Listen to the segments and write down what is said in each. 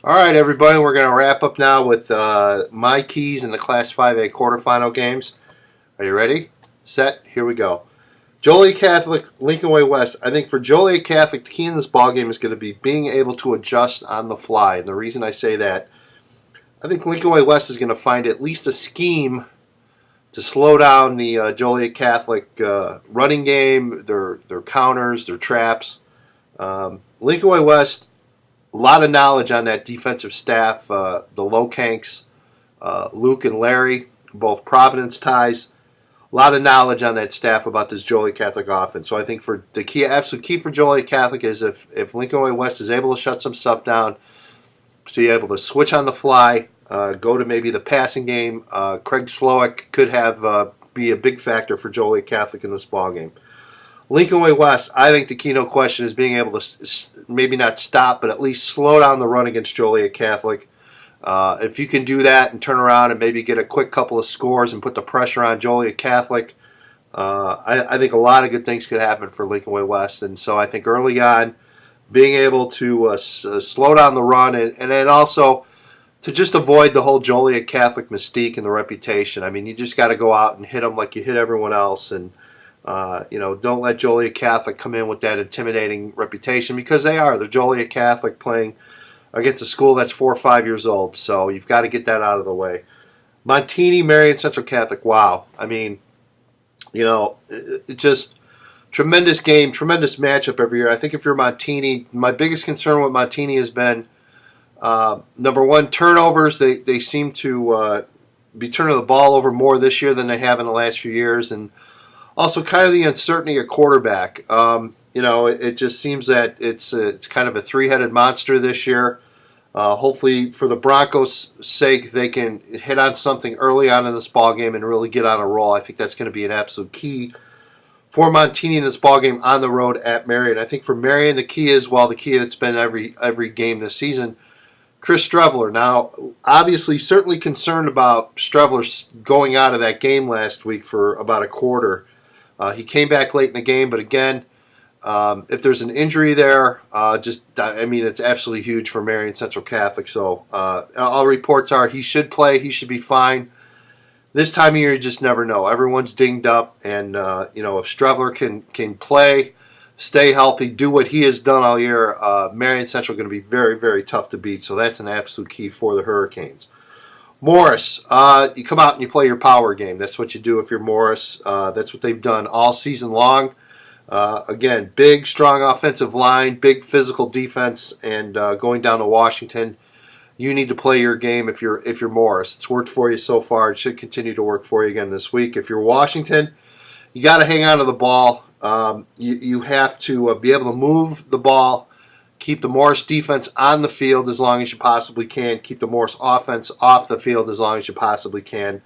All right, everybody, we're going to wrap up now with my keys in the Class 5A quarterfinal games. Are you ready? Set? Here we go. Joliet Catholic, Lincoln Way West. I think for Joliet Catholic, the key in this ball game is going to be being able to adjust on the fly. And the reason I say that, I think Lincoln Way West is going to find at least a scheme to slow down the Joliet Catholic running game, their counters, their traps. Lincoln Way West, a lot of knowledge on that defensive staff. The Lokanks, Luke and Larry, both Providence ties. A lot of knowledge on that staff about this Joliet Catholic offense. So I think for the key, absolute key for Joliet Catholic is if Lincoln Way West is able to shut some stuff down, to be able to switch on the fly, go to maybe the passing game. Craig Slowick could have be a big factor for Joliet Catholic in this ball game. Lincoln Way West, I think the key no question is being able to maybe not stop, but at least slow down the run against Joliet Catholic. If you can do that and turn around and maybe get a quick couple of scores and put the pressure on Joliet Catholic, I think a lot of good things could happen for Lincoln Way West. And so I think early on, being able to slow down the run and then also to just avoid the whole Joliet Catholic mystique and the reputation. I mean, you just got to go out and hit them like you hit everyone else, and don't let Joliet Catholic come in with that intimidating reputation, because they are. They're Joliet Catholic playing against a school that's 4 or 5 years old, so you've got to get that out of the way. Montini, Marion Central Catholic, wow. I mean, it just tremendous game, tremendous matchup every year. I think if you're Montini, my biggest concern with Montini has been, number one, turnovers. They seem to be turning the ball over more this year than they have in the last few years, and also kind of the uncertainty at quarterback. It just seems that it's kind of a three-headed monster this year. Hopefully, for the Broncos' sake, they can hit on something early on in this ball game and really get on a roll. I think that's going to be an absolute key for Montini in this ball game on the road at Marion. I think for Marion, the key is, the key that's been every game this season, Chris Streveler. Now, obviously, certainly concerned about Streveler going out of that game last week for about a quarter. He came back late in the game, but again, if there's an injury there, it's absolutely huge for Marion Central Catholic. So all reports are he should play. He should be fine. This time of year, you just never know. Everyone's dinged up, and if Streveler can play, stay healthy, do what he has done all year, Marion Central going to be very, very tough to beat. So that's an absolute key for the Hurricanes. Morris, you come out and you play your power game. That's what you do if you're Morris. That's what they've done all season long. Again, big, strong offensive line, big physical defense, and going down to Washington, you need to play your game if you're Morris. It's worked for you so far. It should continue to work for you again this week. If you're Washington, you got to hang on to the ball. You have to be able to move the ball, keep the Morris defense on the field as long as you possibly can, keep the Morris offense off the field as long as you possibly can.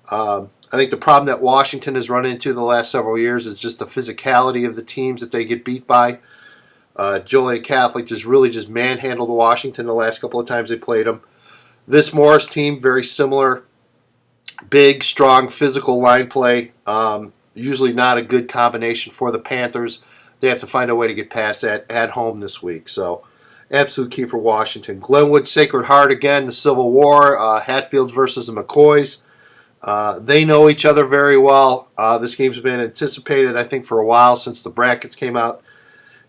I think the problem that Washington has run into the last several years is just the physicality of the teams that they get beat by. Joliet Catholic really manhandled Washington the last couple of times they played them. This Morris team, very similar. Big, strong, physical line play. Usually not a good combination for the Panthers. They have to find a way to get past that at home this week. So, absolute key for Washington. Glenwood, Sacred Heart again, the Civil War. Hatfields versus the McCoys. They know each other very well. This game's been anticipated, I think, for a while since the brackets came out.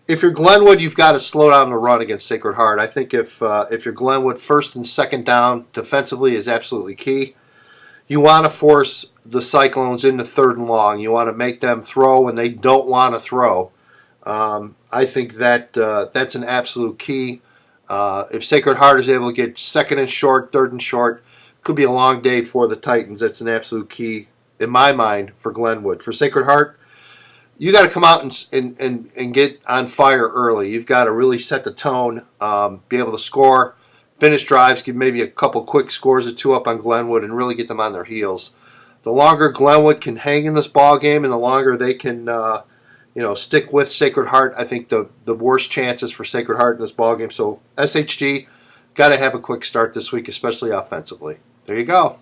If you're Glenwood, you've got to slow down the run against Sacred Heart. I think if you're Glenwood, first and second down defensively is absolutely key. You want to force the Cyclones into third and long. You want to make them throw when they don't want to throw. I think that's an absolute key. If Sacred Heart is able to get second and short, third and short, could be a long day for the Titans. That's an absolute key, in my mind, for Glenwood. For Sacred Heart, you got to come out and get on fire early. You've got to really set the tone, be able to score, finish drives, give maybe a couple quick scores or two up on Glenwood, and really get them on their heels. The longer Glenwood can hang in this ball game, and the longer they can, stick with Sacred Heart, I think the worst chances for Sacred Heart in this ball game. So SHG got to have a quick start this week, especially offensively. There you go.